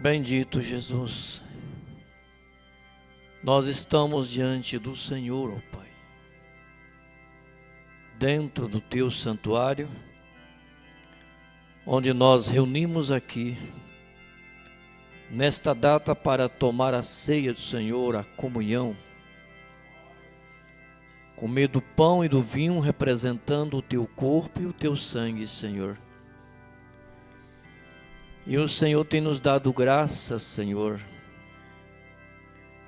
Bendito Jesus, nós estamos diante do Senhor, ó Pai, dentro do Teu santuário, onde nós reunimos aqui, nesta data para tomar a ceia do Senhor, a comunhão, comer do pão e do vinho representando o Teu corpo e o Teu sangue, Senhor. E o Senhor tem nos dado graça, Senhor,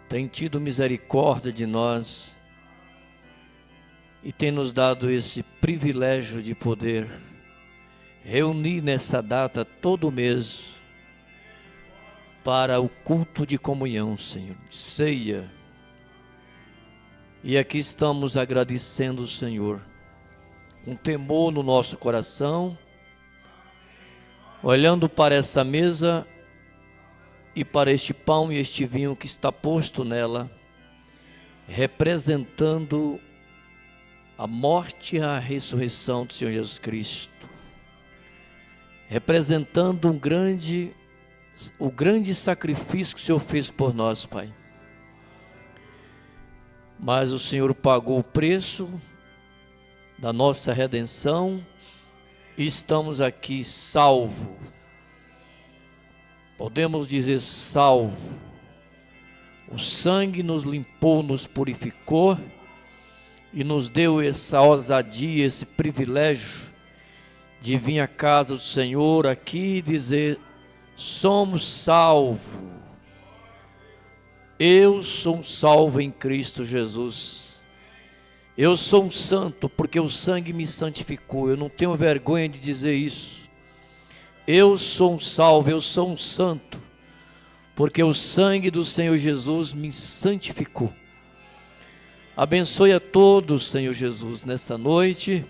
tem tido misericórdia de nós e tem nos dado esse privilégio de poder reunir nessa data todo mês para o culto de comunhão, Senhor, de ceia. E aqui estamos agradecendo o Senhor, com temor no nosso coração, olhando para essa mesa e para este pão e este vinho que está posto nela, representando a morte e a ressurreição do Senhor Jesus Cristo, representando o grande sacrifício que o Senhor fez por nós, Pai. Mas o Senhor pagou o preço da nossa redenção e estamos aqui salvo. Podemos dizer salvo. O sangue nos limpou, nos purificou e nos deu essa ousadia, esse privilégio de vir à casa do Senhor aqui e dizer: somos salvos. Eu sou salvo em Cristo Jesus. Eu sou um santo porque o sangue me santificou. Eu não tenho vergonha de dizer isso. Eu sou um salvo, eu sou um santo porque o sangue do Senhor Jesus me santificou. Abençoe a todos, Senhor Jesus, nessa noite,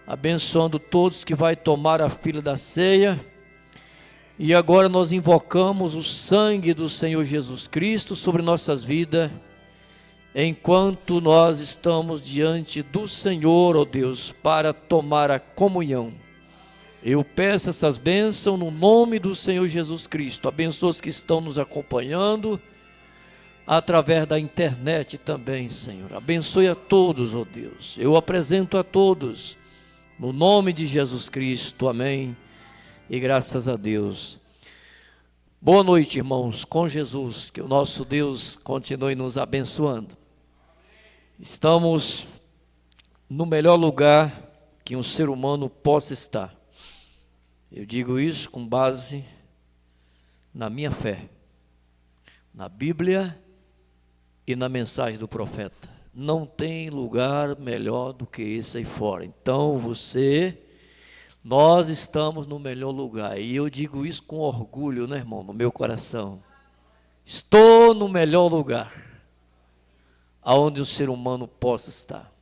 abençoando todos que vai tomar a fila da ceia. E agora nós invocamos o sangue do Senhor Jesus Cristo sobre nossas vidas, enquanto nós estamos diante do Senhor, ó Deus, para tomar a comunhão. Eu peço essas bênçãos no nome do Senhor Jesus Cristo. Abençoe os que estão nos acompanhando através da internet também, Senhor. Abençoe a todos, ó Deus. Eu apresento a todos no nome de Jesus Cristo. Amém. E graças a Deus. Boa noite, irmãos, com Jesus, que o nosso Deus continue nos abençoando. Estamos no melhor lugar que um ser humano possa estar. Eu digo isso com base na minha fé, na Bíblia e na mensagem do profeta. Não tem lugar melhor do que esse aí fora. Então nós estamos no melhor lugar, e eu digo isso com orgulho, né, irmão, no meu coração. Estou no melhor lugar aonde o ser humano possa estar.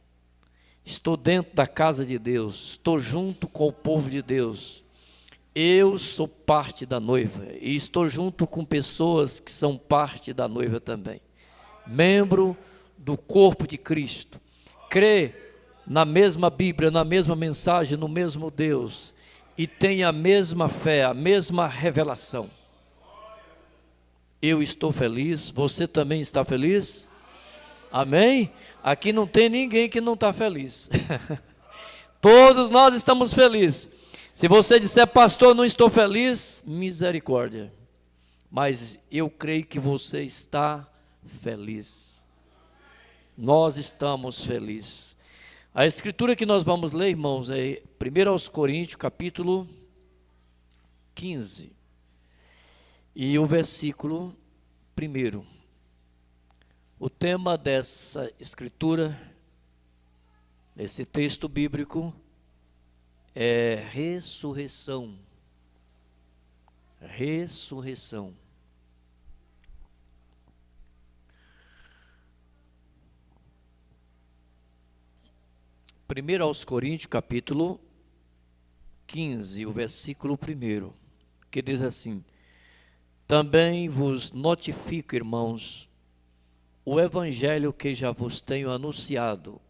Estou dentro da casa de Deus, estou junto com o povo de Deus. Eu sou parte da noiva e estou junto com pessoas que são parte da noiva também, membro do corpo de Cristo. Crê na mesma Bíblia, na mesma mensagem, no mesmo Deus, e tem a mesma fé, a mesma revelação. Eu estou feliz, você também está feliz? Amém? Aqui não tem ninguém que não está feliz. Todos nós estamos felizes. Se você disser: pastor, não estou feliz, misericórdia. Mas eu creio que você está feliz. Nós estamos felizes. A escritura que nós vamos ler, irmãos, é 1 Coríntios, capítulo 15. E o versículo 1. O tema dessa escritura, desse texto bíblico, é ressurreição. Ressurreição. Primeiro aos Coríntios, capítulo 15, o versículo 1, que diz assim: também vos notifico, irmãos, o evangelho que já vos tenho anunciado,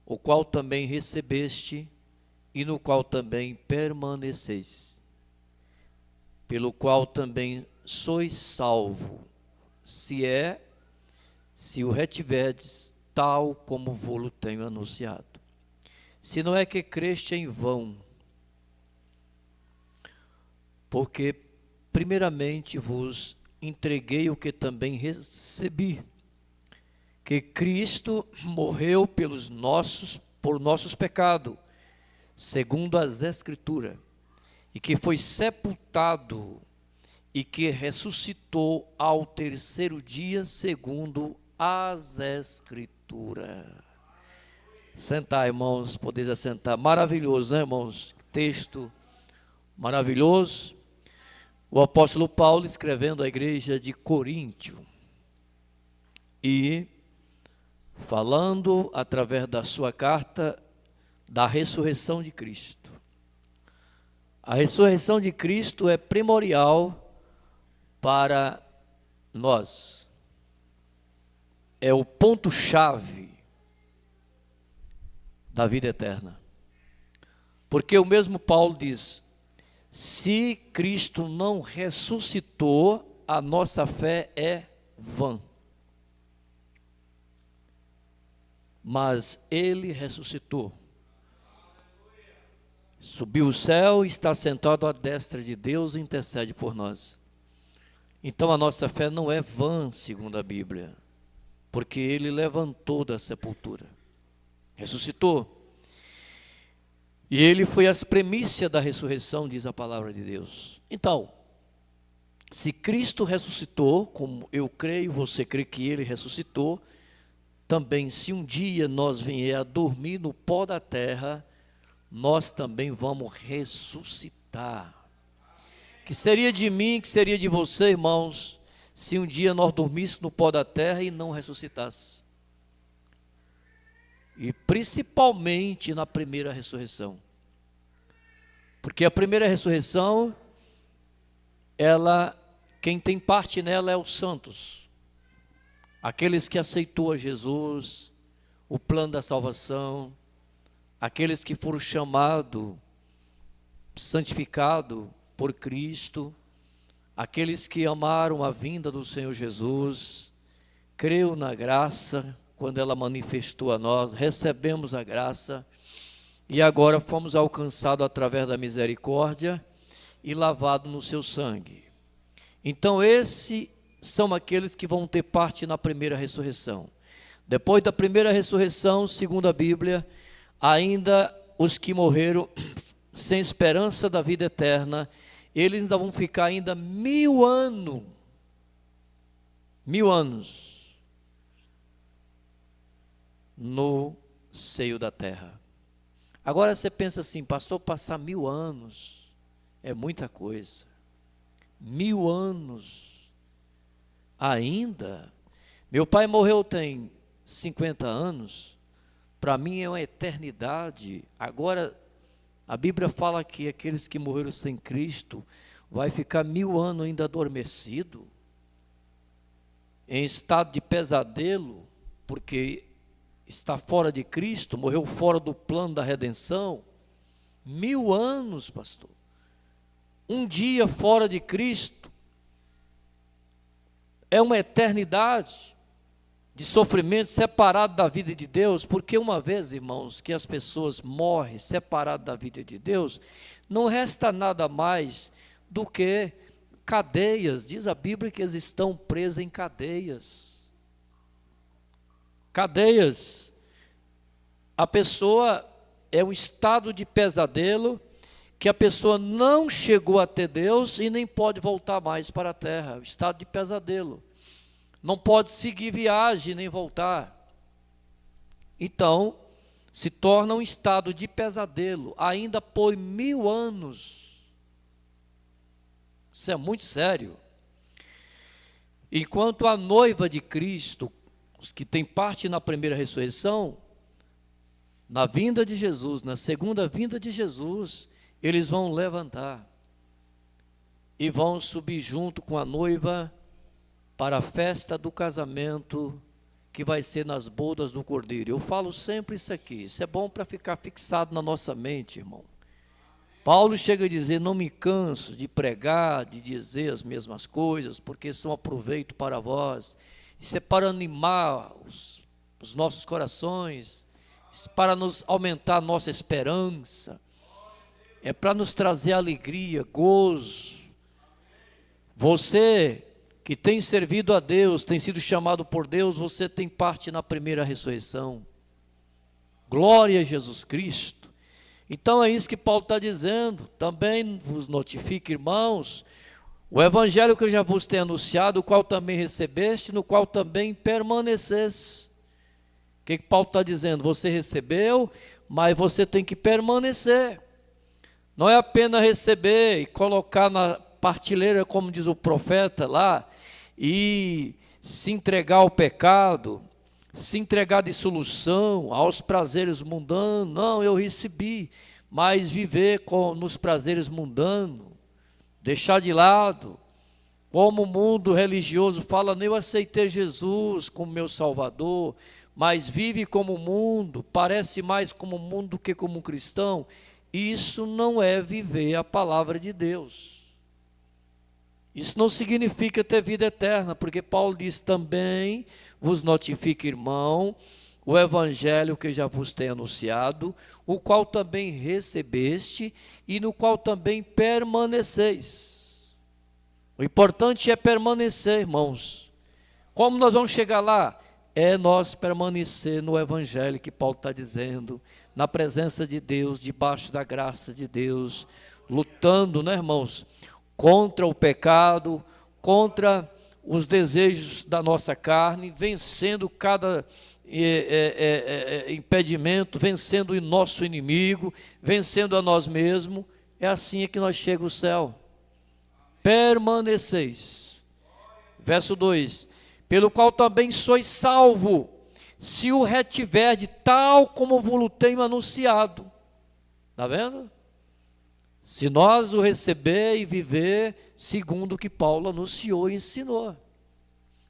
o qual também recebeste e no qual também permaneceis, pelo qual também sois salvo, se o retiverdes, tal como vou-lo tenho anunciado. Se não é que creste em vão, porque primeiramente vos entreguei o que também recebi, que Cristo morreu por nossos pecados, segundo as Escrituras, e que foi sepultado, e que ressuscitou ao terceiro dia, segundo as Escrituras. Sentar, irmãos, podeis assentar. Maravilhoso, né, irmãos? Texto maravilhoso. O apóstolo Paulo escrevendo à igreja de Coríntio e falando através da sua carta da ressurreição de Cristo. A ressurreição de Cristo é primordial para nós. É o ponto-chave da vida eterna. Porque o mesmo Paulo diz: se Cristo não ressuscitou, a nossa fé é vã. Mas ele ressuscitou. Subiu o céu e está sentado à destra de Deus e intercede por nós. Então a nossa fé não é vã, segundo a Bíblia, porque ele levantou da sepultura, ressuscitou. E ele foi as primícias da ressurreição, diz a palavra de Deus. Então, se Cristo ressuscitou, como eu creio, você crê que ele ressuscitou, também se um dia nós vier a dormir no pó da terra, nós também vamos ressuscitar. Que seria de mim, que seria de você, irmãos, se um dia nós dormíssemos no pó da terra e não ressuscitasse. E principalmente na primeira ressurreição. Porque a primeira ressurreição, quem tem parte nela é os santos. Aqueles que aceitou a Jesus, o plano da salvação, aqueles que foram chamados, santificados por Cristo, aqueles que amaram a vinda do Senhor Jesus, creu na graça, quando ela manifestou a nós, recebemos a graça, e agora fomos alcançados através da misericórdia e lavados no seu sangue. Então esses são aqueles que vão ter parte na primeira ressurreição. Depois da primeira ressurreição, segundo a Bíblia, ainda os que morreram sem esperança da vida eterna, eles ainda vão ficar ainda 1000 anos. 1000 anos. No seio da terra. Agora você pensa assim, pastor, passar 1000 anos é muita coisa. 1000 anos ainda. Meu pai morreu tem 50 anos. Para mim é uma eternidade. Agora a Bíblia fala que aqueles que morreram sem Cristo vai ficar 1000 anos ainda adormecido, em estado de pesadelo, porque está fora de Cristo, morreu fora do plano da redenção. 1000 anos, pastor. Um dia fora de Cristo é uma eternidade de sofrimento, separado da vida de Deus, porque uma vez, irmãos, que as pessoas morrem separadas da vida de Deus, não resta nada mais do que cadeias. Diz a Bíblia que eles estão presos em cadeias. Cadeias. A pessoa é um estado de pesadelo, que a pessoa não chegou a ter Deus e nem pode voltar mais para a terra. O estado de pesadelo. Não pode seguir viagem nem voltar. Então, se torna um estado de pesadelo, ainda por 1000 anos. Isso é muito sério. Enquanto a noiva de Cristo, os que têm parte na primeira ressurreição, na vinda de Jesus, na segunda vinda de Jesus, eles vão levantar e vão subir junto com a noiva para a festa do casamento que vai ser nas bodas do Cordeiro. Eu falo sempre isso aqui, isso é bom para ficar fixado na nossa mente, irmão. Paulo chega a dizer: não me canso de pregar, de dizer as mesmas coisas, porque são aproveito para vós. Isso é para animar os nossos corações, isso é para nos aumentar a nossa esperança, é para nos trazer alegria, gozo. Você que tem servido a Deus, tem sido chamado por Deus, você tem parte na primeira ressurreição. Glória a Jesus Cristo. Então é isso que Paulo está dizendo. Também vos notifico, irmãos, o evangelho que eu já vos tenho anunciado, o qual também recebeste, no qual também permaneceste. O que Paulo está dizendo? Você recebeu, mas você tem que permanecer. Não é apenas receber e colocar na partilheira, como diz o profeta lá, e se entregar ao pecado, se entregar à dissolução, aos prazeres mundanos. Não, eu recebi, mas viver nos prazeres mundanos, deixar de lado, como o mundo religioso fala: eu aceitei Jesus como meu Salvador, mas vive como o mundo, parece mais como o mundo do que como um cristão. Isso não é viver a palavra de Deus. Isso não significa ter vida eterna, porque Paulo diz: também vos notifico, irmão, o evangelho que já vos tenho anunciado, o qual também recebeste e no qual também permaneceis. O importante é permanecer, irmãos. Como nós vamos chegar lá? É nós permanecer no evangelho que Paulo está dizendo, na presença de Deus, debaixo da graça de Deus, lutando, né, irmãos, contra o pecado, contra os desejos da nossa carne, vencendo cada impedimento, vencendo o nosso inimigo, vencendo a nós mesmos. É assim que nós chegamos ao céu. Permaneceis. Verso 2: pelo qual também sois salvo, se o retiverdes, tal como vos tenho anunciado. Está vendo? Se nós o receber e viver segundo o que Paulo anunciou e ensinou.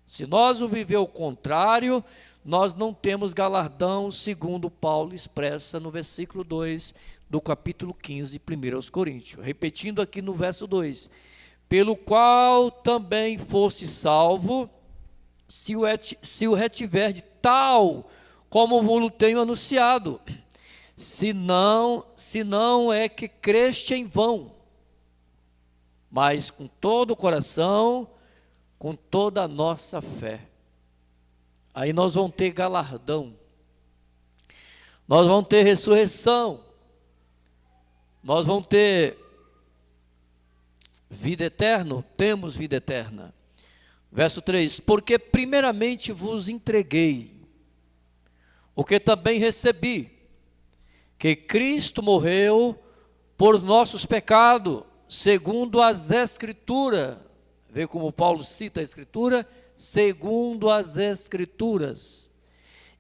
Se nós o viver o contrário, nós não temos galardão, segundo Paulo expressa no versículo 2 do capítulo 15, 1 Coríntios. Repetindo aqui no verso 2: pelo qual também foste salvo, se o retiverdes, tal como vos tenho anunciado. Se não é que creste em vão, mas com todo o coração, com toda a nossa fé. Aí nós vamos ter galardão, nós vamos ter ressurreição, nós vamos ter vida eterna, temos vida eterna. Verso 3: porque primeiramente vos entreguei, o que também recebi, que Cristo morreu por nossos pecados, segundo as Escrituras. Vê como Paulo cita a Escritura? Segundo as Escrituras.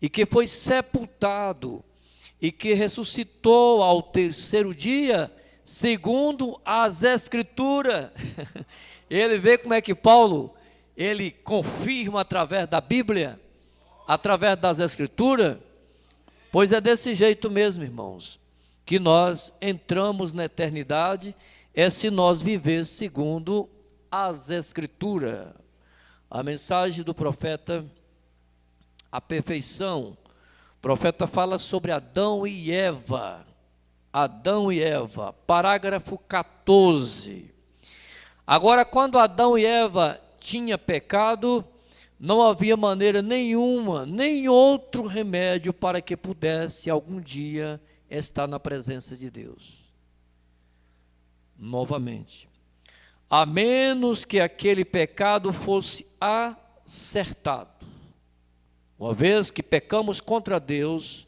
E que foi sepultado, e que ressuscitou ao terceiro dia, segundo as Escrituras. Ele vê como é que Paulo, ele confirma através da Bíblia, através das Escrituras. Pois é desse jeito mesmo, irmãos, que nós entramos na eternidade, é se nós viver segundo as Escrituras. A mensagem do profeta, a perfeição. O profeta fala sobre Adão e Eva. Adão e Eva, parágrafo 14. Agora, quando Adão e Eva tinham pecado, não havia maneira nenhuma, nem outro remédio para que pudesse algum dia estar na presença de Deus. Novamente, a menos que aquele pecado fosse acertado. Uma vez que pecamos contra Deus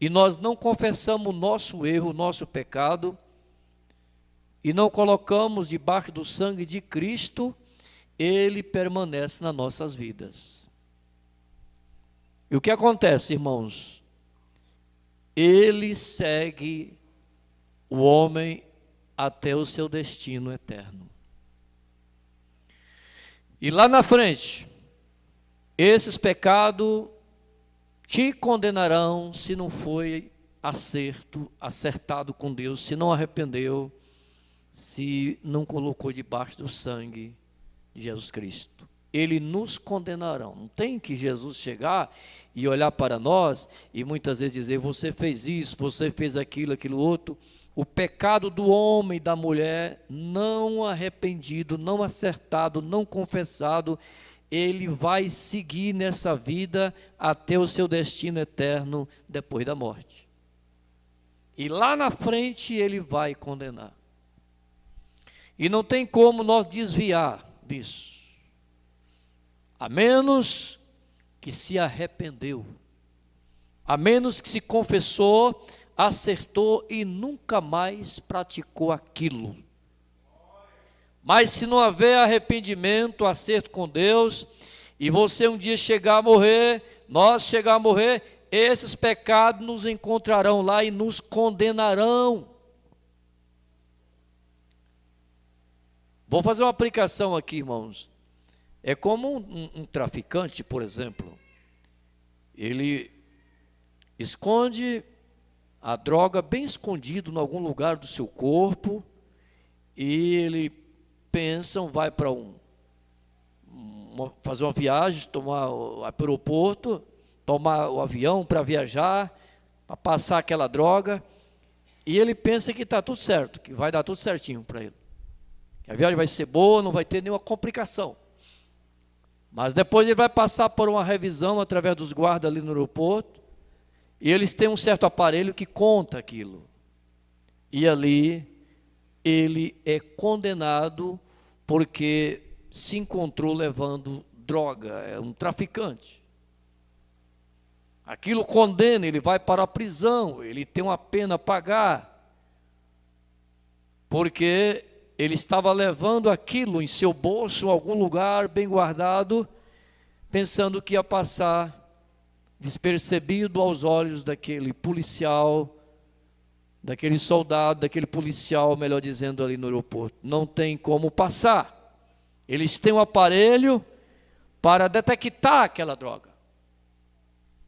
e nós não confessamos o nosso erro, o nosso pecado, e não colocamos debaixo do sangue de Cristo, ele permanece nas nossas vidas. E o que acontece, irmãos? Ele segue o homem até o seu destino eterno. E lá na frente, esses pecados te condenarão se não foi acertado com Deus, se não arrependeu, se não colocou debaixo do sangue de Jesus Cristo. Ele nos condenarão. Não tem que Jesus chegar e olhar para nós e muitas vezes dizer: você fez isso, você fez aquilo, aquilo outro. O pecado do homem e da mulher não arrependido, não acertado, não confessado, ele vai seguir nessa vida até o seu destino eterno depois da morte. E lá na frente ele vai condenar. E não tem como nós desviar disso, a menos que se arrependeu, a menos que se confessou, acertou e nunca mais praticou aquilo. Mas se não houver arrependimento, acerto com Deus, e você um dia chegar a morrer, nós chegar a morrer, esses pecados nos encontrarão lá e nos condenarão. Vou fazer uma aplicação aqui, irmãos. É como um traficante, por exemplo. Ele esconde a droga bem escondido em algum lugar do seu corpo, e ele pensa, vai para fazer uma viagem, vai para o aeroporto, tomar o avião para viajar, para passar aquela droga, e ele pensa que está tudo certo, que vai dar tudo certinho para ele. Que a viagem vai ser boa, não vai ter nenhuma complicação. Mas depois ele vai passar por uma revisão através dos guardas ali no aeroporto, e eles têm um certo aparelho que conta aquilo. E ali ele é condenado porque se encontrou levando droga, é um traficante. Aquilo condena, ele vai para a prisão, ele tem uma pena a pagar, porque ele estava levando aquilo em seu bolso, em algum lugar bem guardado, pensando que ia passar despercebido aos olhos daquele policial, daquele soldado, daquele policial, melhor dizendo, ali no aeroporto. Não tem como passar. Eles têm um aparelho para detectar aquela droga.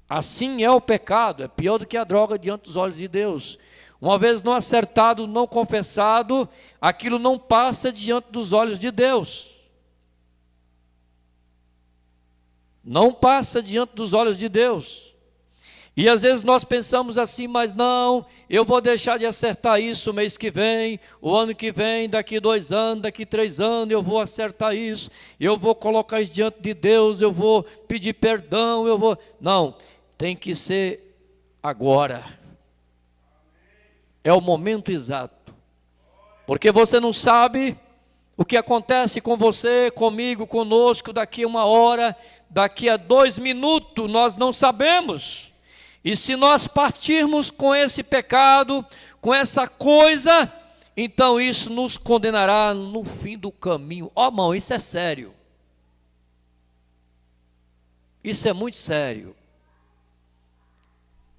Assim é o pecado, é pior do que a droga diante dos olhos de Deus. Uma vez não acertado, não confessado, aquilo não passa diante dos olhos de Deus. Não passa diante dos olhos de Deus. E às vezes nós pensamos assim: mas não, eu vou deixar de acertar isso o mês que vem, o ano que vem, daqui 2 anos, daqui 3 anos, eu vou acertar isso, eu vou colocar isso diante de Deus, eu vou pedir perdão, eu vou... Não, tem que ser agora. É o momento exato. Porque você não sabe o que acontece com você, comigo, conosco, daqui a 1 hora, daqui a 2 minutos, nós não sabemos. E se nós partirmos com esse pecado, com essa coisa, então isso nos condenará no fim do caminho. Ó, irmão, isso é sério. Isso é muito sério.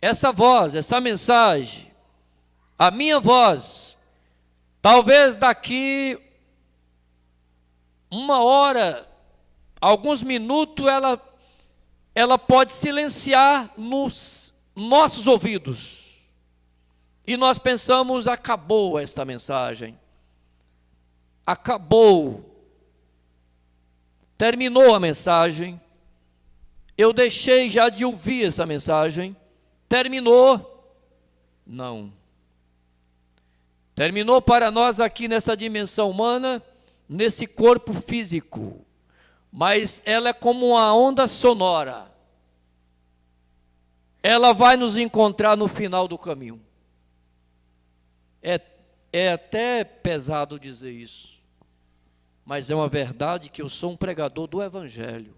Essa voz, essa mensagem, a minha voz, talvez daqui 1 hora, alguns minutos, ela pode silenciar nos nossos ouvidos. E nós pensamos: acabou esta mensagem. Acabou. Terminou a mensagem. Eu deixei já de ouvir essa mensagem. Terminou. Não. Terminou para nós aqui nessa dimensão humana, nesse corpo físico. Mas ela é como uma onda sonora. Ela vai nos encontrar no final do caminho. É até pesado dizer isso, mas é uma verdade que eu sou um pregador do Evangelho.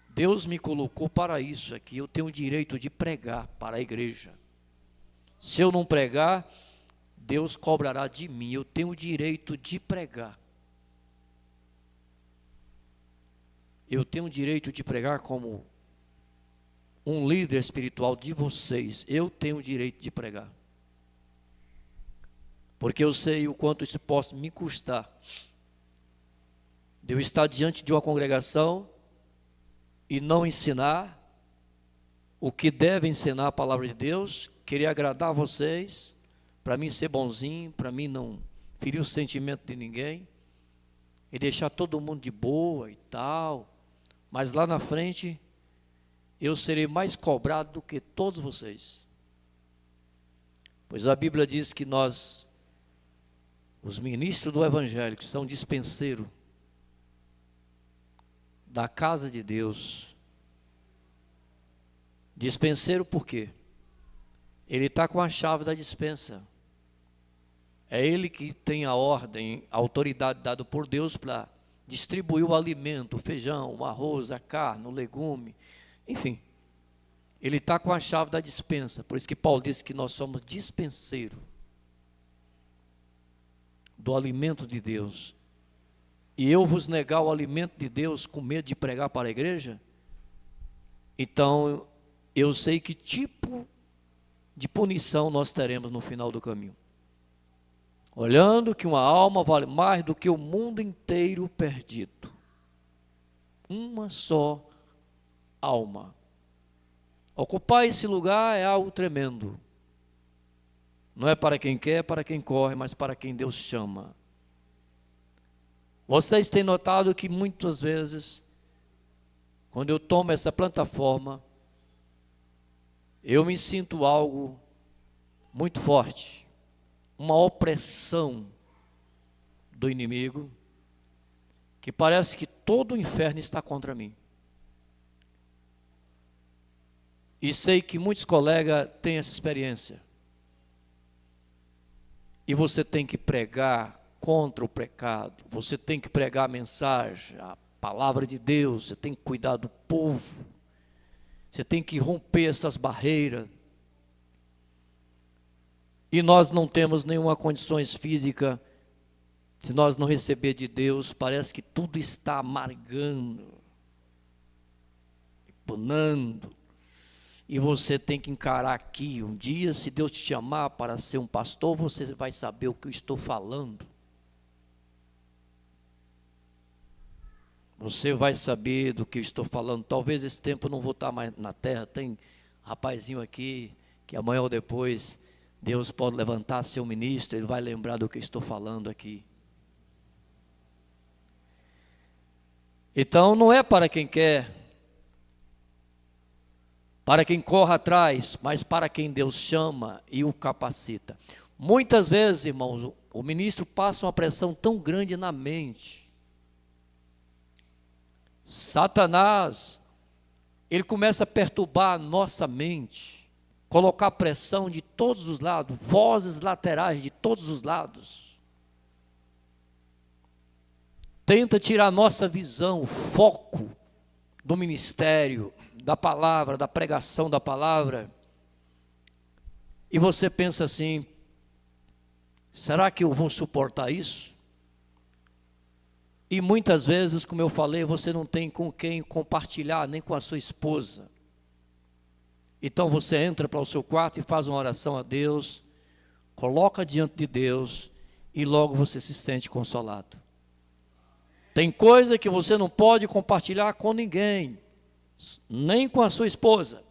Deus me colocou para isso aqui, eu tenho o direito de pregar para a igreja. Se eu não pregar, Deus cobrará de mim, eu tenho o direito de pregar. Eu tenho o direito de pregar como um líder espiritual de vocês. Eu tenho o direito de pregar. Porque eu sei o quanto isso pode me custar. De eu estar diante de uma congregação e não ensinar, o que deve ensinar a palavra de Deus, querer agradar vocês, para mim ser bonzinho, para mim não ferir o sentimento de ninguém, e deixar todo mundo de boa e tal, mas lá na frente eu serei mais cobrado do que todos vocês. Pois a Bíblia diz que nós, os ministros do Evangelho, que são dispenseiros da casa de Deus, dispenseiro por quê? Ele está com a chave da dispensa. É ele que tem a ordem, a autoridade dada por Deus para distribuir o alimento, o feijão, o arroz, a carne, o legume, enfim. Ele está com a chave da dispensa. Por isso que Paulo disse que nós somos dispenseiros do alimento de Deus. E eu vos negar o alimento de Deus com medo de pregar para a igreja? Então, eu sei que tipo de punição nós teremos no final do caminho. Olhando que uma alma vale mais do que o mundo inteiro perdido. Uma só alma. Ocupar esse lugar é algo tremendo. Não é para quem quer, para quem corre, mas para quem Deus chama. Vocês têm notado que muitas vezes, quando eu tomo essa plataforma, eu me sinto algo muito forte, uma opressão do inimigo, que parece que todo o inferno está contra mim. E sei que muitos colegas têm essa experiência. E você tem que pregar contra o pecado, você tem que pregar a mensagem, a palavra de Deus, você tem que cuidar do povo, você tem que romper essas barreiras. E nós não temos nenhuma condições física, se nós não receber de Deus, parece que tudo está amargando, punando. E você tem que encarar aqui, um dia, se Deus te chamar para ser um pastor, você vai saber o que eu estou falando. Você vai saber do que eu estou falando. Talvez esse tempo eu não vou estar mais na terra. Tem rapazinho aqui, que amanhã ou depois, Deus pode levantar seu ministro, ele vai lembrar do que eu estou falando aqui. Então, não é para quem quer, para quem corre atrás, mas para quem Deus chama e o capacita. Muitas vezes, irmãos, o ministro passa uma pressão tão grande na mente. Satanás, ele começa a perturbar a nossa mente, colocar pressão de todos os lados, vozes laterais de todos os lados. Tenta tirar a nossa visão, o foco do ministério, da palavra, da pregação da palavra. E você pensa assim, será que eu vou suportar isso? E muitas vezes, como eu falei, você não tem com quem compartilhar, nem com a sua esposa. Então você entra para o seu quarto e faz uma oração a Deus, coloca diante de Deus e logo você se sente consolado. Tem coisa que você não pode compartilhar com ninguém, nem com a sua esposa.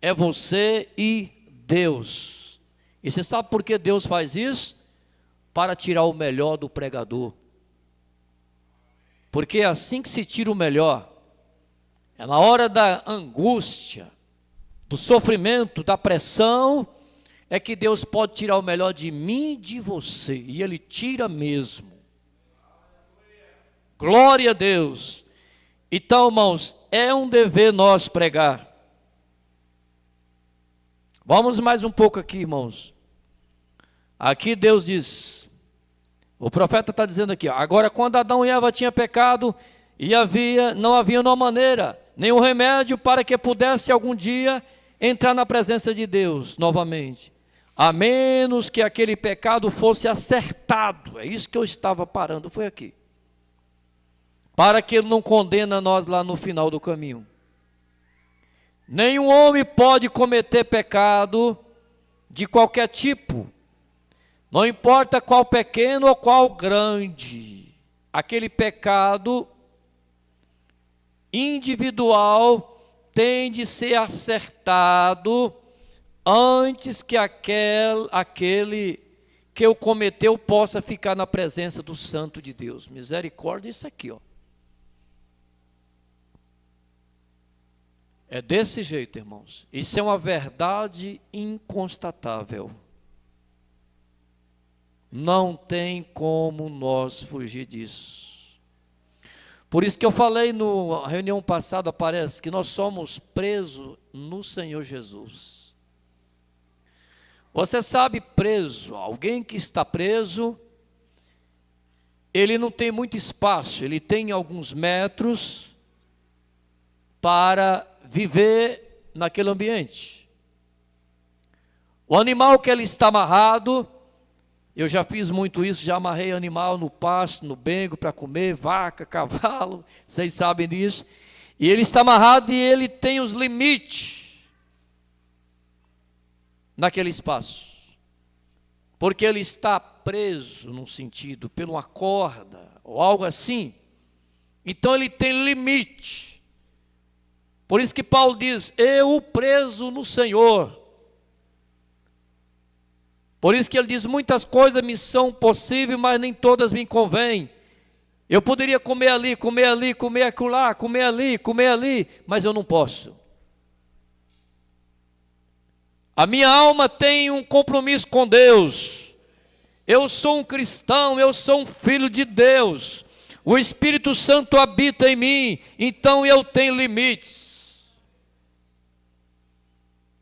É você e Deus. E você sabe por que Deus faz isso? Para tirar o melhor do pregador. Porque é assim que se tira o melhor. É na hora da angústia, do sofrimento, da pressão, é que Deus pode tirar o melhor de mim e de você. E Ele tira mesmo. Glória a Deus. Então, irmãos, é um dever nós pregar. Vamos mais um pouco aqui, irmãos. Aqui Deus diz, o profeta está dizendo aqui, ó, agora quando Adão e Eva tinham pecado, e não havia uma maneira, nenhum remédio para que pudesse algum dia entrar na presença de Deus novamente, a menos que aquele pecado fosse acertado. É isso que eu estava parando, foi aqui. Para que Ele não condena nós lá no final do caminho. Nenhum homem pode cometer pecado de qualquer tipo, não importa qual pequeno ou qual grande, aquele pecado individual tem de ser acertado antes que aquele que o cometeu possa ficar na presença do Santo de Deus. Misericórdia, isso aqui, ó. É desse jeito, irmãos. Isso é uma verdade inconstatável. Não tem como nós fugir disso. Por isso que eu falei na reunião passada, parece que nós somos presos no Senhor Jesus. Você sabe, preso, alguém que está preso, ele não tem muito espaço, ele tem alguns metros para viver naquele ambiente. O animal que ele está amarrado, eu já fiz muito isso, já amarrei animal no pasto, no bengo para comer, vaca, cavalo, vocês sabem disso. E ele está amarrado e ele tem os limites naquele espaço. Porque ele está preso, num sentido, por uma corda ou algo assim. Então ele tem limite. Por isso que Paulo diz, eu preso no Senhor. Por isso que ele diz, muitas coisas me são possíveis, mas nem todas me convêm. Eu poderia comer ali, comer ali, comer acolá, comer ali, mas eu não posso. A minha alma tem um compromisso com Deus. Eu sou um cristão, eu sou um filho de Deus. O Espírito Santo habita em mim, então eu tenho limites.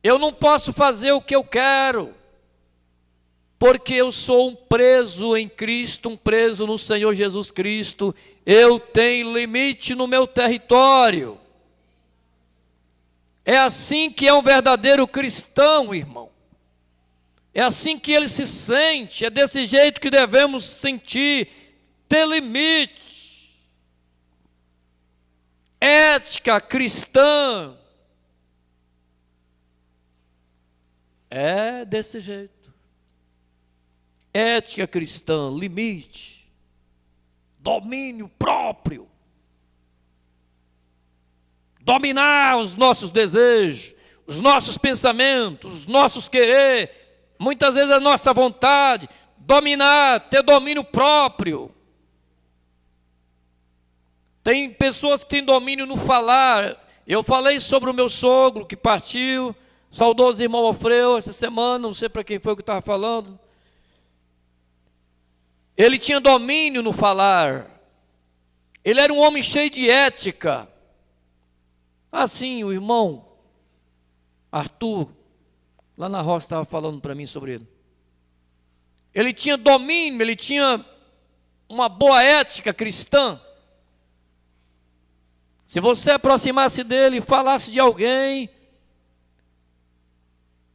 Eu não posso fazer o que eu quero, porque eu sou um preso em Cristo, um preso no Senhor Jesus Cristo. Eu tenho limite no meu território. É assim que é um verdadeiro cristão, irmão. É assim que ele se sente, é desse jeito que devemos sentir, ter limite. Ética cristã é desse jeito. Ética cristã, limite, domínio próprio, dominar os nossos desejos, os nossos pensamentos, os nossos querer, muitas vezes a nossa vontade, dominar, ter domínio próprio. Tem pessoas que têm domínio no falar. Eu falei sobre o meu sogro que partiu, saudoso irmão Alfredo, essa semana, não sei para quem foi que eu estava falando. Ele tinha domínio no falar. Ele era um homem cheio de ética. Assim, o irmão Arthur, lá na roça, estava falando para mim sobre ele. Ele tinha domínio, ele tinha uma boa ética cristã. Se você aproximasse dele e falasse de alguém,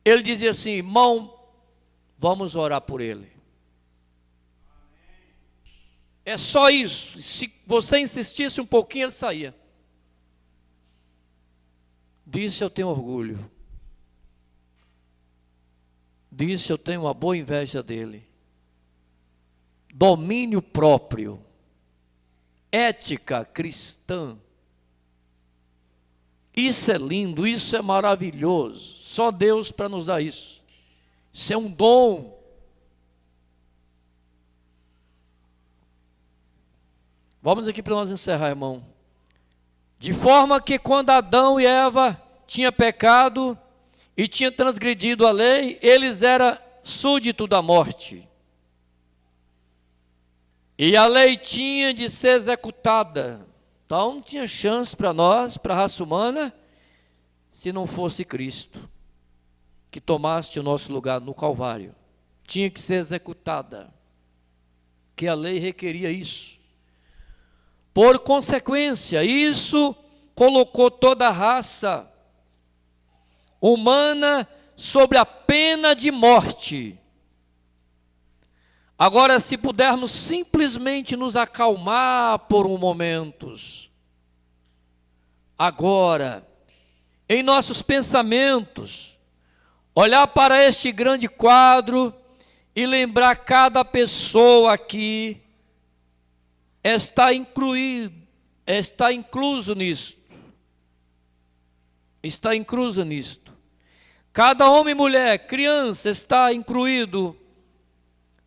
ele dizia assim, irmão, vamos orar por ele. É só isso. Se você insistisse um pouquinho, ele saía. Disse, eu tenho orgulho. Disse, eu tenho uma boa inveja dele. Domínio próprio. Ética cristã. Isso é lindo, isso é maravilhoso. Só Deus para nos dar isso. Isso é um dom. Vamos aqui para nós encerrar, irmão. De forma que quando Adão e Eva tinham pecado e tinham transgredido a lei, eles eram súditos da morte. E a lei tinha de ser executada. Então não tinha chance para nós, para a raça humana, se não fosse Cristo, que tomasse o nosso lugar no Calvário. Tinha que ser executada, que a lei requeria isso. Por consequência, isso colocou toda a raça humana sobre a pena de morte. Agora, se pudermos simplesmente nos acalmar por um momento, agora, em nossos pensamentos, olhar para este grande quadro e lembrar cada pessoa aqui está incluso nisso. está inclusa nisto. Cada homem e mulher, criança, está incluído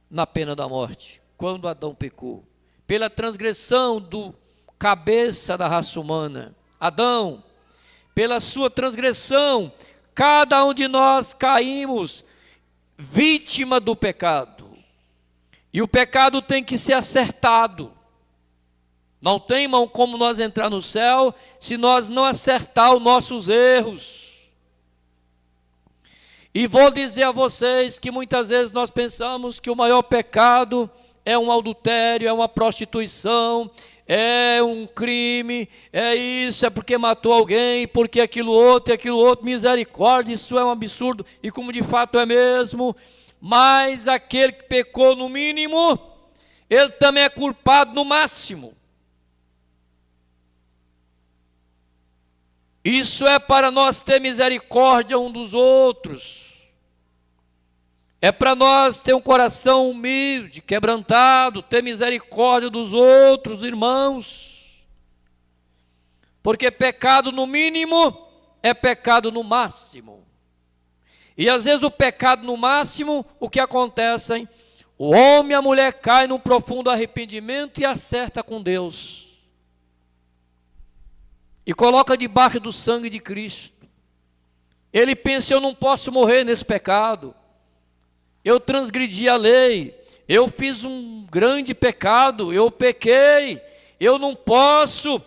na pena da morte, quando Adão pecou, pela transgressão do cabeça da raça humana, Adão, pela sua transgressão, cada um de nós caímos vítima do pecado, e o pecado tem que ser acertado. Não tem, irmão, como nós entrar no céu se nós não acertar os nossos erros. E vou dizer a vocês que muitas vezes nós pensamos que o maior pecado é um adultério, é uma prostituição, é um crime, é isso, é porque matou alguém, porque aquilo outro, misericórdia, isso é um absurdo, e como de fato é mesmo, mas aquele que pecou no mínimo, ele também é culpado no máximo. Isso é para nós ter misericórdia um dos outros. É para nós ter um coração humilde, quebrantado, ter misericórdia dos outros irmãos. Porque pecado no mínimo é pecado no máximo. E às vezes o pecado no máximo, o que acontece, hein? O homem e a mulher caem num profundo arrependimento e acerta com Deus. E coloca debaixo do sangue de Cristo. Ele pensa, eu não posso morrer nesse pecado. Eu transgredi a lei. Eu fiz um grande pecado. Eu pequei. Eu não posso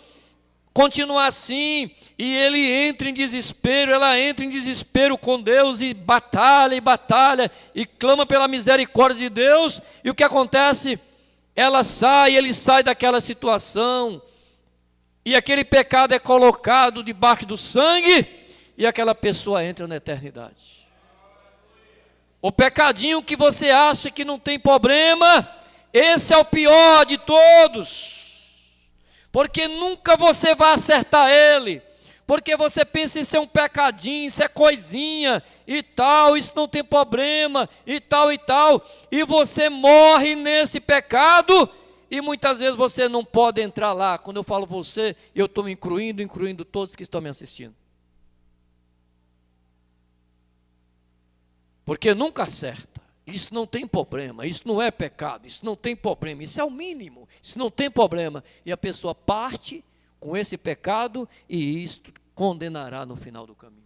continuar assim. E ele entra em desespero, ela entra em desespero com Deus e batalha e clama pela misericórdia de Deus. E o que acontece? Ela sai, ele sai daquela situação. E aquele pecado é colocado debaixo do sangue, e aquela pessoa entra na eternidade. O pecadinho que você acha que não tem problema, esse é o pior de todos. Porque nunca você vai acertar ele. Porque você pensa, isso é um pecadinho, isso é coisinha, e tal, isso não tem problema, e tal. E você morre nesse pecado. E muitas vezes você não pode entrar lá. Quando eu falo você, eu estou me incluindo todos que estão me assistindo. Porque nunca acerta. Isso não tem problema, isso não é pecado, isso não tem problema, isso é o mínimo, isso não tem problema. E a pessoa parte com esse pecado e isto condenará no final do caminho.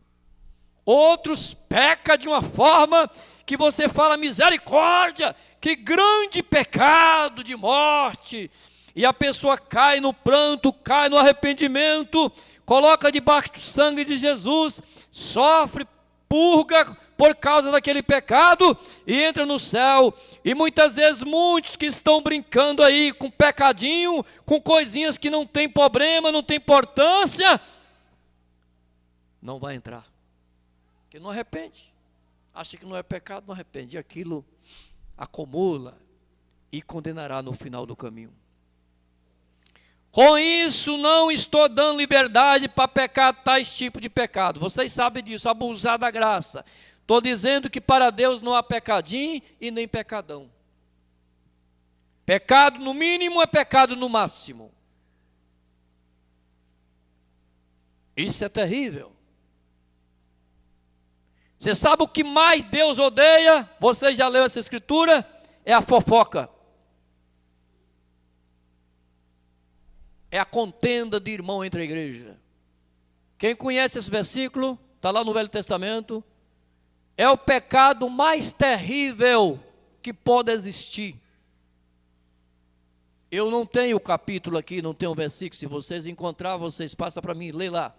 Outros pecam de uma forma que você fala, misericórdia, que grande pecado de morte. E a pessoa cai no pranto, cai no arrependimento, coloca debaixo do sangue de Jesus, sofre, purga por causa daquele pecado e entra no céu. E muitas vezes muitos que estão brincando aí com pecadinho, com coisinhas que não tem problema, não tem importância, não vai entrar. Porque não arrepende, acha que não é pecado, não arrepende, e aquilo acumula e condenará no final do caminho. Com isso não estou dando liberdade para pecar tais tipos de pecado, vocês sabem disso, abusar da graça. Estou dizendo que para Deus não há pecadinho e nem pecadão. Pecado no mínimo é pecado no máximo. Isso é terrível. Você sabe o que mais Deus odeia? Você já leu essa escritura? É a fofoca. É a contenda de irmão entre a igreja. Quem conhece esse versículo, está lá no Velho Testamento, é o pecado mais terrível que pode existir. Eu não tenho o capítulo aqui, não tenho o versículo, se vocês encontrar, vocês passam para mim, lê lá,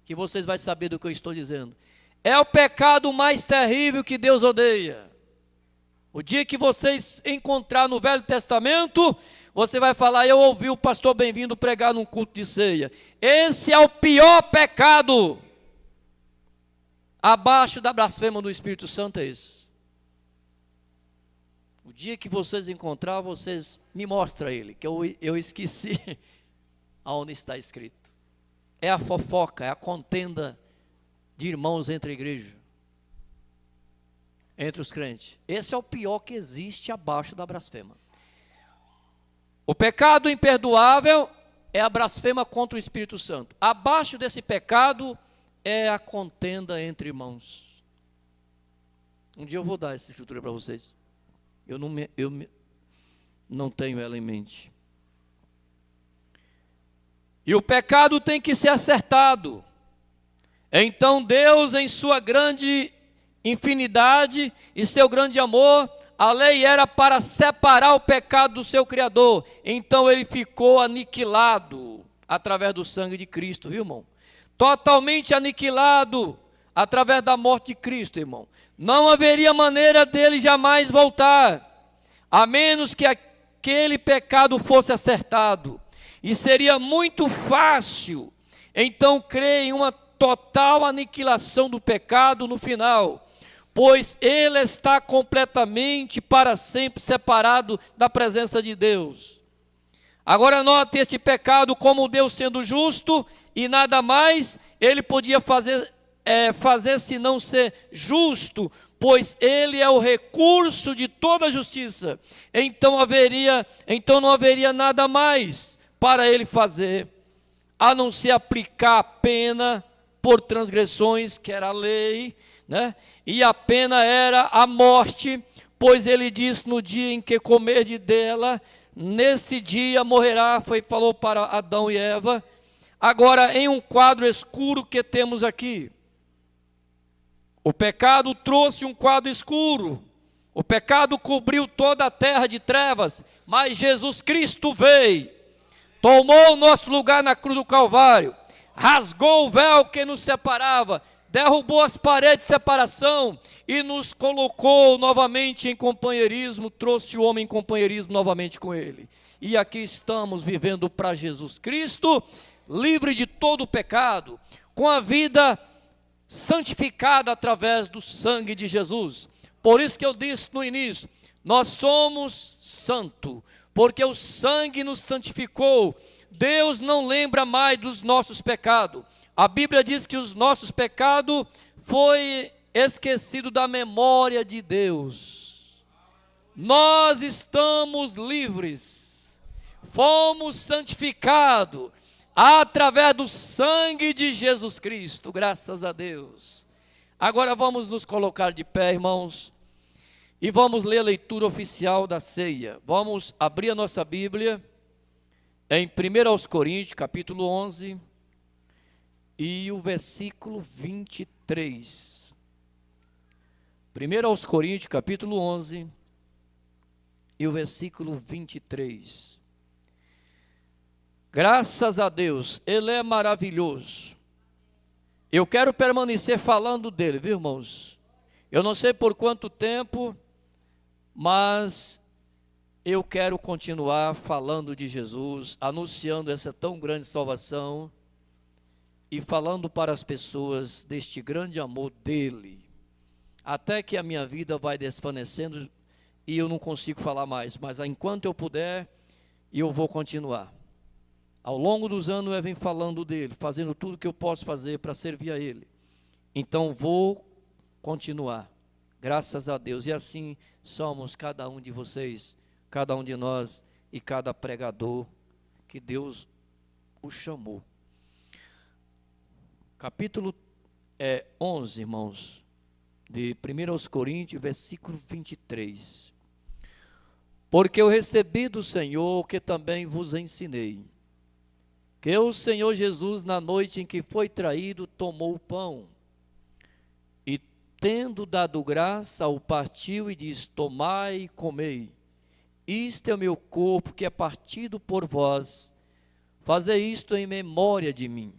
que vocês vão saber do que eu estou dizendo. É o pecado mais terrível que Deus odeia. O dia que vocês encontrar no Velho Testamento, você vai falar, eu ouvi o pastor Bem-vindo pregar num culto de ceia. Esse é o pior pecado. Abaixo da blasfêmia do Espírito Santo é esse. O dia que vocês encontrar, vocês me mostram ele, que eu esqueci aonde está escrito. É a fofoca, é a contenda de irmãos entre a igreja, entre os crentes. Esse é o pior que existe abaixo da blasfema. O pecado imperdoável é a blasfema contra o Espírito Santo. Abaixo desse pecado é a contenda entre irmãos. Um dia eu vou dar essa escritura para vocês. Eu não tenho ela em mente. E o pecado tem que ser acertado. Então Deus, em sua grande infinidade e seu grande amor, a lei era para separar o pecado do seu Criador. Então ele ficou aniquilado através do sangue de Cristo, viu, irmão? Totalmente aniquilado através da morte de Cristo, irmão. Não haveria maneira dele jamais voltar, a menos que aquele pecado fosse acertado. E seria muito fácil, então, crer em uma total aniquilação do pecado no final, pois ele está completamente, para sempre, separado da presença de Deus. Agora note este pecado como Deus sendo justo e nada mais ele podia fazer senão ser justo, pois ele é o recurso de toda a justiça. Então não haveria nada mais para ele fazer, a não ser aplicar a pena por transgressões, que era a lei, né? E a pena era a morte, pois ele disse: no dia em que comer dela, nesse dia morrerá, falou para Adão e Eva. Agora, em um quadro escuro que temos aqui, o pecado trouxe um quadro escuro, o pecado cobriu toda a terra de trevas, mas Jesus Cristo veio, tomou o nosso lugar na cruz do Calvário, rasgou o véu que nos separava, derrubou as paredes de separação e nos colocou novamente em companheirismo, trouxe o homem em companheirismo novamente com ele. E aqui estamos vivendo para Jesus Cristo, livre de todo o pecado, com a vida santificada através do sangue de Jesus. Por isso que eu disse no início, nós somos santos, porque o sangue nos santificou. Deus não lembra mais dos nossos pecados. A Bíblia diz que os nossos pecados foi esquecido da memória de Deus. Nós estamos livres, fomos santificados através do sangue de Jesus Cristo, graças a Deus. Agora vamos nos colocar de pé, irmãos, e vamos ler a leitura oficial da ceia. Vamos abrir a nossa Bíblia em 1 Coríntios, capítulo 11, e o versículo 23. 1 Coríntios, capítulo 11, e o versículo 23. Graças a Deus, Ele é maravilhoso. Eu quero permanecer falando dele, viu, irmãos? Eu não sei por quanto tempo, mas eu quero continuar falando de Jesus, anunciando essa tão grande salvação e falando para as pessoas deste grande amor dele, até que a minha vida vai desvanecendo e eu não consigo falar mais, mas enquanto eu puder, eu vou continuar. Ao longo dos anos eu venho falando dele, fazendo tudo que eu posso fazer para servir a ele. Então vou continuar, graças a Deus. E assim somos cada um de vocês, cada um de nós e cada pregador que Deus o chamou. Capítulo 11, irmãos, de 1 Coríntios, versículo 23. Porque eu recebi do Senhor o que também vos ensinei, que o Senhor Jesus, na noite em que foi traído, tomou o pão, e tendo dado graça, o partiu e disse: tomai e comei, isto é o meu corpo que é partido por vós, fazei isto em memória de mim.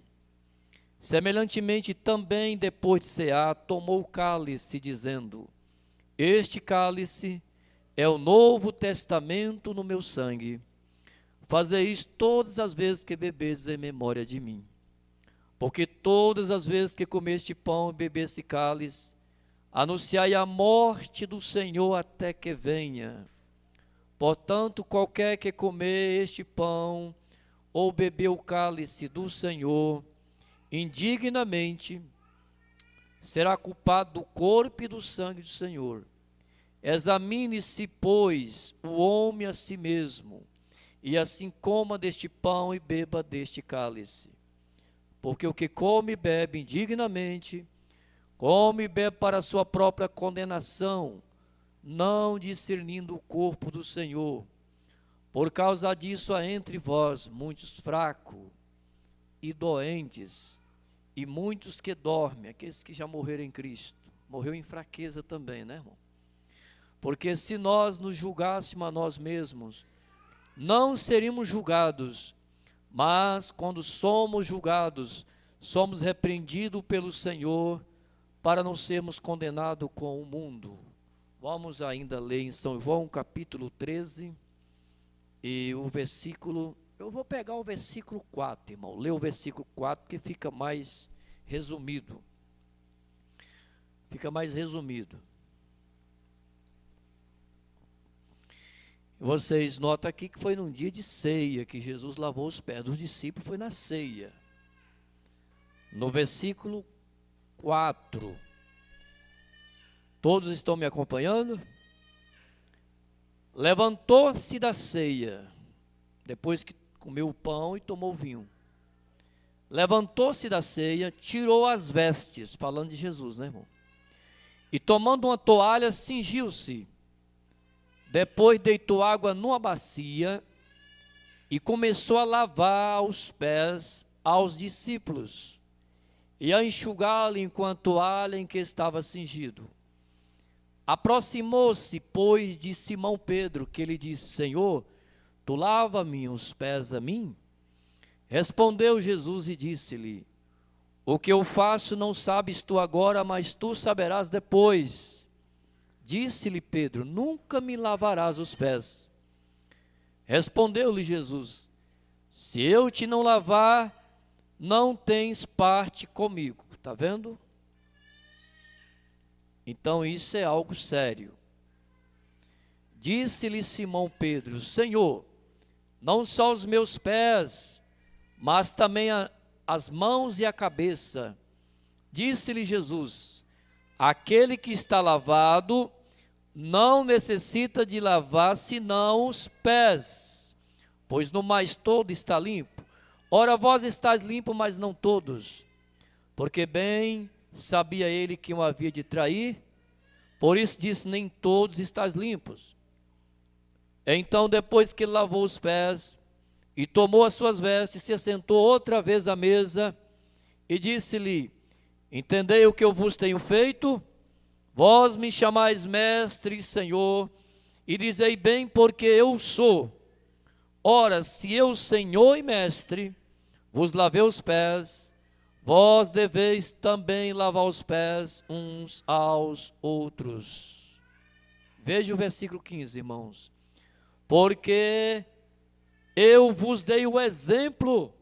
Semelhantemente também, depois de cear, tomou o cálice, dizendo: este cálice é o novo testamento no meu sangue. Fazei isso todas as vezes que bebedes em memória de mim. Porque todas as vezes que comeste pão e bebeste cálice, anunciai a morte do Senhor até que venha. Portanto, qualquer que comer este pão ou beber o cálice do Senhor indignamente, será culpado do corpo e do sangue do Senhor. Examine-se, pois, o homem a si mesmo, e assim coma deste pão e beba deste cálice. porque o que come e bebe indignamente, come e bebe para a sua própria condenação, não discernindo o corpo do Senhor. Por causa disso há entre vós muitos fracos e doentes, e muitos que dormem, aqueles que já morreram em Cristo. Morreu em fraqueza também, né, irmão? Porque se nós nos julgássemos a nós mesmos, não seríamos julgados, mas quando somos julgados, somos repreendidos pelo Senhor, para não sermos condenados com o mundo. Vamos ainda ler em São João capítulo 13, e o versículo, eu vou pegar o versículo 4, irmão, ler o versículo 4, que fica mais resumido. Fica mais resumido. Vocês notam aqui que foi num dia de ceia que Jesus lavou os pés dos discípulos, foi na ceia. No versículo 4. Todos estão me acompanhando? Levantou-se da ceia, depois que comeu o pão e tomou o vinho. Levantou-se da ceia, tirou as vestes, falando de Jesus, né, irmão? E tomando uma toalha, cingiu-se. Depois deitou água numa bacia e começou a lavar os pés aos discípulos e a enxugá-lo com a toalha em que estava cingido. Aproximou-se, pois, de Simão Pedro, que lhe disse: Senhor, tu lava-me os pés a mim? Respondeu Jesus e disse-lhe: o que eu faço não sabes tu agora, mas tu saberás depois. Disse-lhe Pedro: nunca me lavarás os pés. Respondeu-lhe Jesus: se eu te não lavar, não tens parte comigo. Está vendo? Então isso é algo sério. Disse-lhe Simão Pedro: Senhor, não só os meus pés, mas também as mãos e a cabeça. Disse-lhe Jesus: aquele que está lavado não necessita de lavar senão os pés, pois no mais todo está limpo. Ora, vós estáis limpos, mas não todos, porque bem sabia ele que o havia de trair, por isso disse: nem todos estáis limpos. Então, depois que lavou os pés e tomou as suas vestes, se assentou outra vez à mesa e disse-lhe: entendei o que eu vos tenho feito? Vós me chamais mestre e senhor, e dizei bem, porque eu sou. Ora, se eu, senhor e mestre, vos lavei os pés, vós deveis também lavar os pés uns aos outros. Veja o versículo 15, irmãos. Porque eu vos dei o exemplo,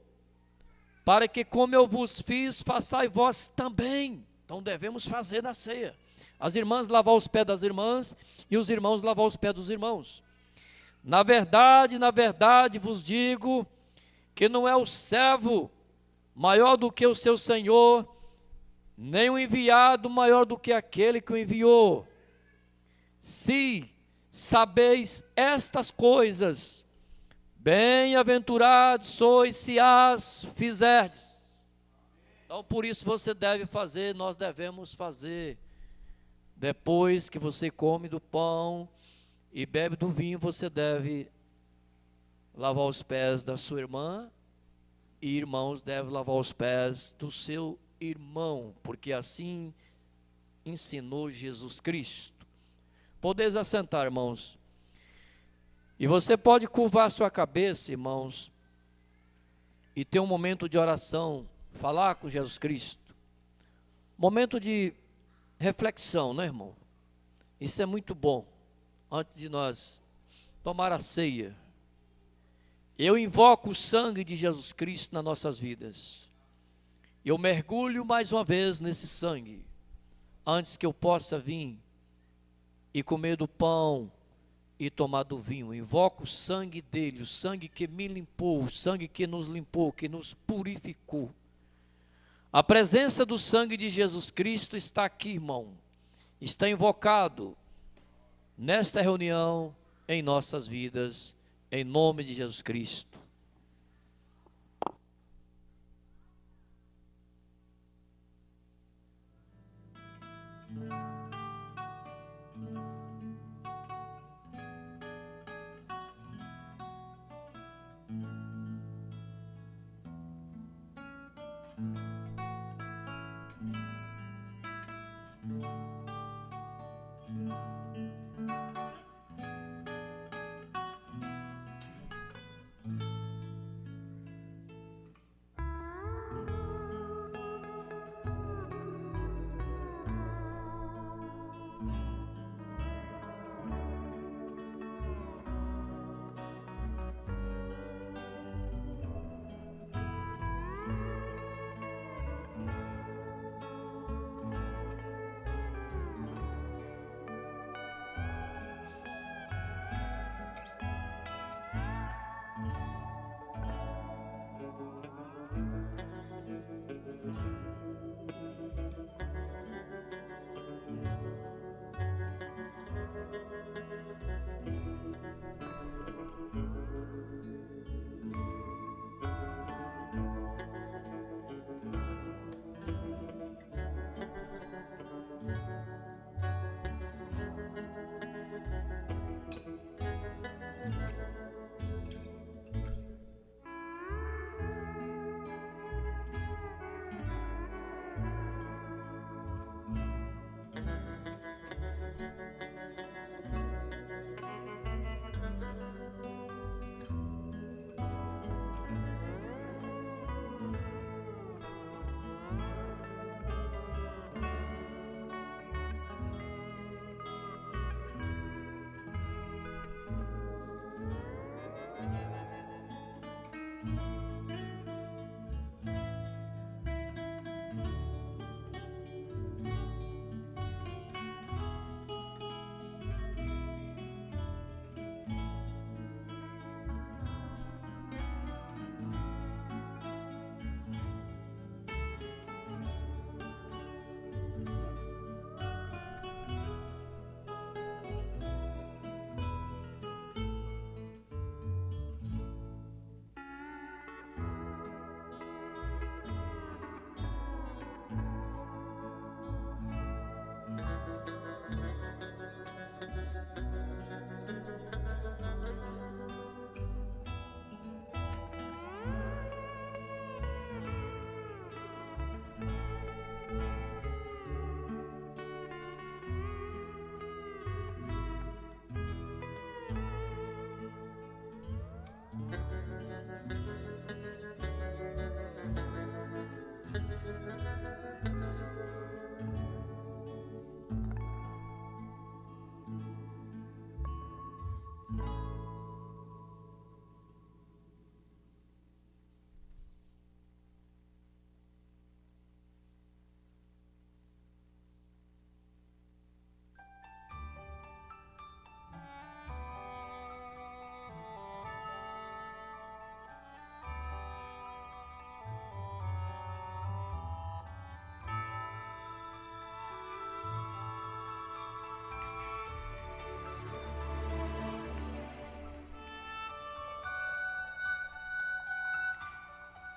para que como eu vos fiz, façais vós também. Então devemos fazer na ceia. As irmãs lavar os pés das irmãs, e os irmãos lavar os pés dos irmãos. Na verdade vos digo, que não é o servo maior do que o seu senhor, nem o enviado maior do que aquele que o enviou. Se sabeis estas coisas, bem-aventurados sois se as fizerdes. Então por isso você deve fazer, nós devemos fazer. Depois que você come do pão e bebe do vinho, você deve lavar os pés da sua irmã, e irmãos devem lavar os pés do seu irmão, porque assim ensinou Jesus Cristo. Podeis assentar, irmãos. E você pode curvar sua cabeça, irmãos, e ter um momento de oração, falar com Jesus Cristo. Momento de reflexão, né, irmão? Isso é muito bom. Antes de nós tomar a ceia, eu invoco o sangue de Jesus Cristo nas nossas vidas. Eu mergulho mais uma vez nesse sangue, antes que eu possa vir e comer do pão e tomar do vinho. Invoco o sangue dele, o sangue que me limpou, o sangue que nos limpou, que nos purificou. A presença do sangue de Jesus Cristo está aqui, irmão. Está invocado nesta reunião em nossas vidas, em nome de Jesus Cristo.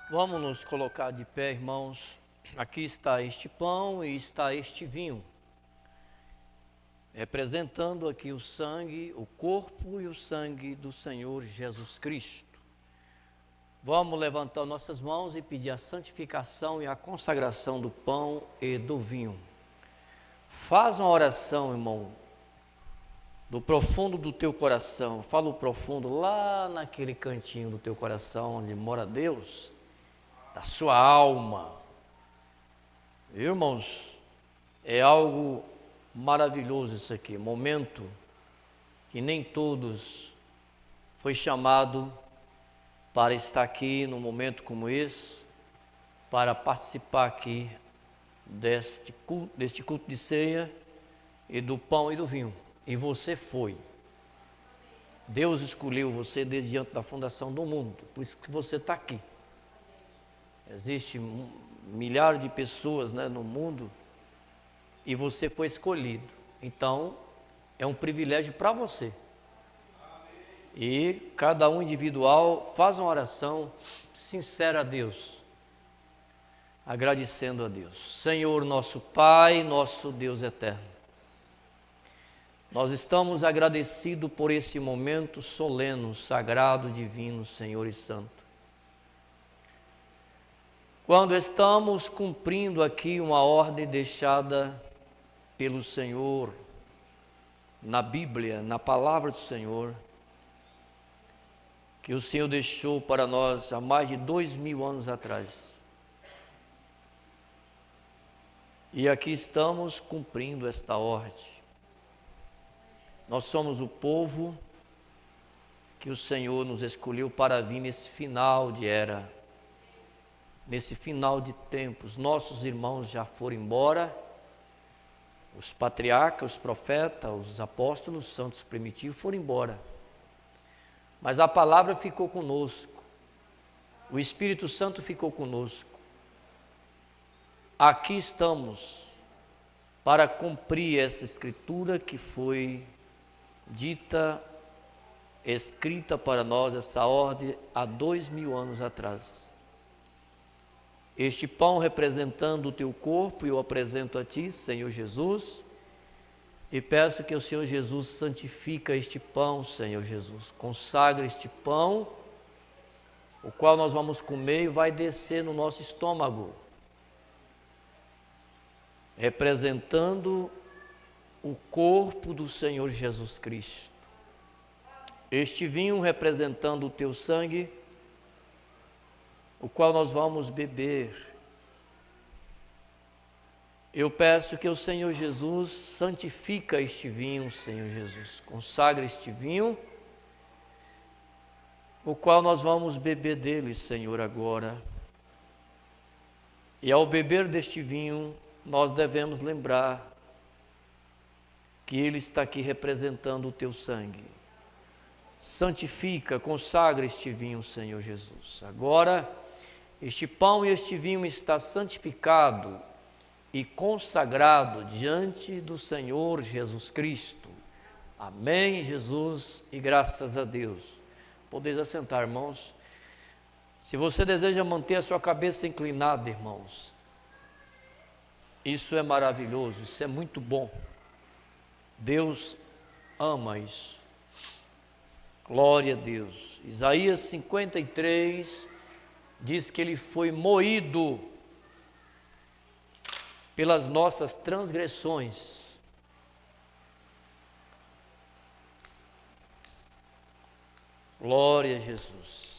Vamos nos colocar de pé, irmãos. Aqui está este pão e está este vinho, representando aqui o sangue, o corpo e o sangue do Senhor Jesus Cristo. Vamos levantar nossas mãos e pedir a santificação e a consagração do pão e do vinho. Faz uma oração, irmão, do profundo do teu coração. Fala o profundo lá naquele cantinho do teu coração onde mora Deus, da sua alma. Irmãos, é algo maravilhoso isso aqui, momento que nem todos foi chamado para estar aqui num momento como esse, para participar aqui deste culto de ceia e do pão e do vinho. E você foi. Deus escolheu você desde antes da fundação do mundo, por isso que você está aqui. Existe milhares de pessoas, né, no mundo e você foi escolhido. Então, é um privilégio para você. E cada um individual faz uma oração sincera a Deus, agradecendo a Deus. Senhor, nosso Pai, nosso Deus eterno, nós estamos agradecidos por esse momento solene, sagrado, divino, Senhor e Santo. Quando estamos cumprindo aqui uma ordem deixada pelo Senhor, na Bíblia, na palavra do Senhor, que o Senhor deixou para nós há mais de 2000 anos atrás. E aqui estamos cumprindo esta ordem. Nós somos o povo que o Senhor nos escolheu para vir nesse final de era, nesse final de tempos. Nossos irmãos já foram embora, os patriarcas, os profetas, os apóstolos, os santos primitivos foram embora. Mas a palavra ficou conosco, o Espírito Santo ficou conosco. Aqui estamos para cumprir essa escritura que foi dita, escrita para nós, essa ordem há 2000 anos atrás. Este pão representando o teu corpo, eu apresento a ti, Senhor Jesus, e peço que o Senhor Jesus santifique este pão, Senhor Jesus, consagra este pão, o qual nós vamos comer e vai descer no nosso estômago, representando o corpo do Senhor Jesus Cristo. Este vinho representando o teu sangue, o qual nós vamos beber. Eu peço que o Senhor Jesus santifique este vinho, Senhor Jesus, consagra este vinho, o qual nós vamos beber dele, Senhor, agora. E ao beber deste vinho, nós devemos lembrar que ele está aqui representando o teu sangue. Santifica, consagra este vinho, Senhor Jesus. Agora, este pão e este vinho está santificado e consagrado diante do Senhor Jesus Cristo. Amém, Jesus, e graças a Deus. Podeis assentar, irmãos. Se você deseja manter a sua cabeça inclinada, irmãos, isso é maravilhoso, isso é muito bom. Deus ama isso. Glória a Deus. Isaías 53 diz que ele foi moído pelas nossas transgressões. Glória a Jesus.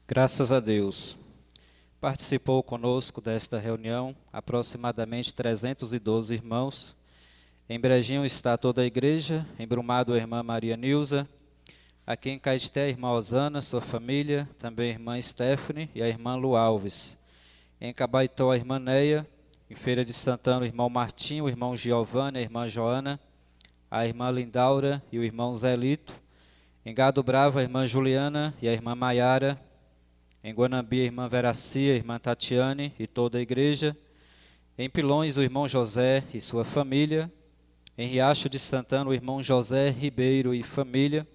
Graças a Deus. Participou conosco desta reunião aproximadamente 312 irmãos. Em Brejinho está toda a igreja, em Brumado a irmã Maria Nilza, aqui em Caeté a irmã Osana, sua família, também a irmã Stephanie e a irmã Lu Alves. Em Cabaitó a irmã Neia, em Feira de Santana o irmão Martinho, o irmão Giovanni, a irmã Joana, a irmã Lindaura e o irmão Zelito. Em Gado Bravo a irmã Juliana e a irmã Maiara. Em Guanambi, a irmã Veracia, a irmã Tatiane e toda a igreja. Em Pilões, o irmão José e sua família. Em Riacho de Santana, o irmão José Ribeiro e família.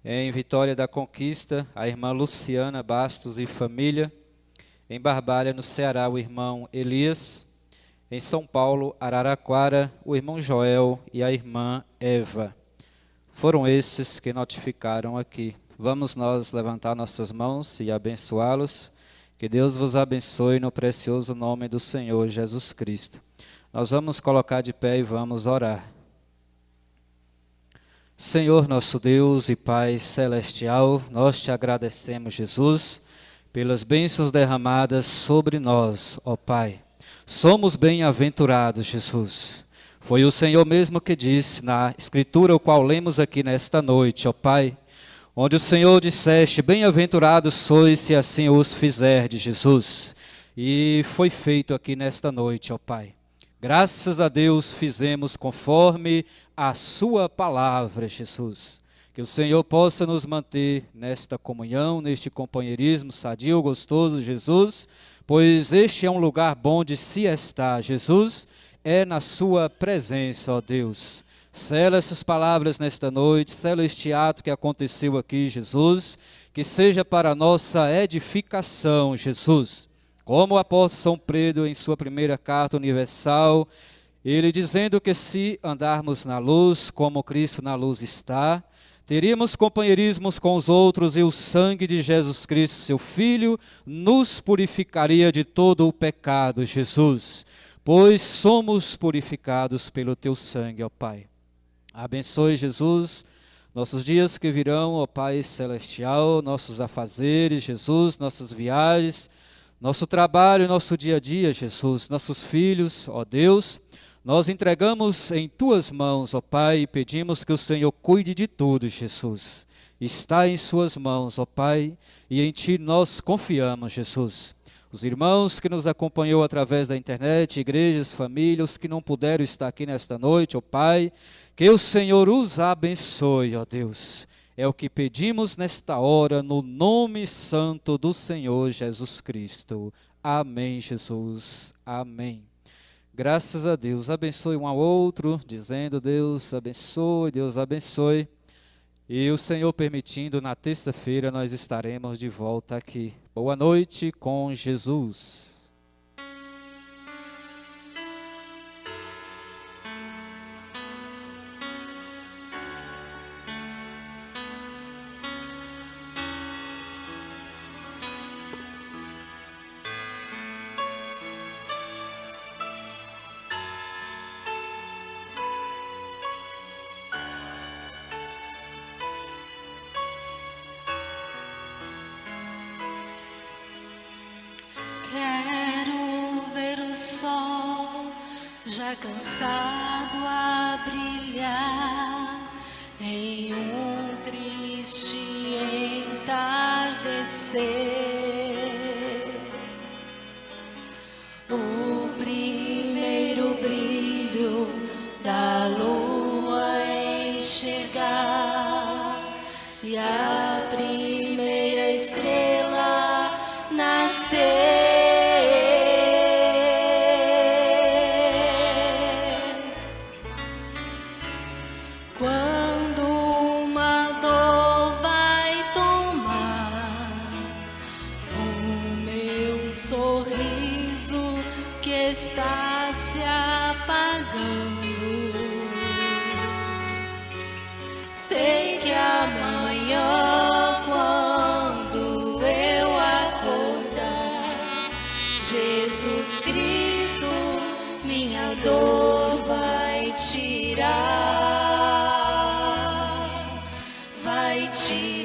Em Vitória da Conquista, a irmã Luciana Bastos e família. Em Barbalha, no Ceará, o irmão Elias. Em São Paulo, Araraquara, o irmão Joel e a irmã Eva. Foram esses que notificaram aqui. Vamos nós levantar nossas mãos e abençoá-los. Que Deus vos abençoe no precioso nome do Senhor Jesus Cristo. Nós vamos colocar de pé e vamos orar. Senhor nosso Deus e Pai celestial, nós te agradecemos, Jesus, pelas bênçãos derramadas sobre nós, ó Pai. Somos bem-aventurados, Jesus. Foi o Senhor mesmo que disse na Escritura, o qual lemos aqui nesta noite, ó Pai, onde o Senhor disseste, bem-aventurados sois se assim os fizerdes, Jesus. E foi feito aqui nesta noite, ó Pai. Graças a Deus fizemos conforme a sua palavra, Jesus. Que o Senhor possa nos manter nesta comunhão, neste companheirismo sadio, gostoso, Jesus, pois este é um lugar bom de se estar, Jesus, é na sua presença, ó Deus. Sela essas palavras nesta noite, sela este ato que aconteceu aqui, Jesus, que seja para a nossa edificação, Jesus. Como o apóstolo São Pedro, em sua primeira carta universal, ele dizendo que se andarmos na luz, como Cristo na luz está, teríamos companheirismos com os outros e o sangue de Jesus Cristo, seu Filho, nos purificaria de todo o pecado, Jesus, pois somos purificados pelo teu sangue, ó Pai. Abençoe, Jesus, nossos dias que virão, ó Pai celestial, nossos afazeres, Jesus, nossas viagens, nosso trabalho, nosso dia a dia, Jesus, nossos filhos, ó Deus, nós entregamos em tuas mãos, ó Pai, e pedimos que o Senhor cuide de tudo, Jesus. Está em suas mãos, ó Pai, e em ti nós confiamos, Jesus. Os irmãos que nos acompanhou através da internet, igrejas, famílias, que não puderam estar aqui nesta noite, ó Pai, que o Senhor os abençoe, ó Deus. É o que pedimos nesta hora, no nome santo do Senhor Jesus Cristo. Amém, Jesus. Amém. Graças a Deus. Abençoe um ao outro, dizendo Deus abençoe, Deus abençoe. E o Senhor permitindo, na terça-feira nós estaremos de volta aqui. Boa noite com Jesus. Quero ver o sol já cansado a brilhar em um triste entardecer. O primeiro brilho da lua enxergar e a primeira estrela nascer. Está se apagando. Sei que amanhã, quando eu acordar, Jesus Cristo minha dor vai tirar, vai tirar.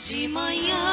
de manhã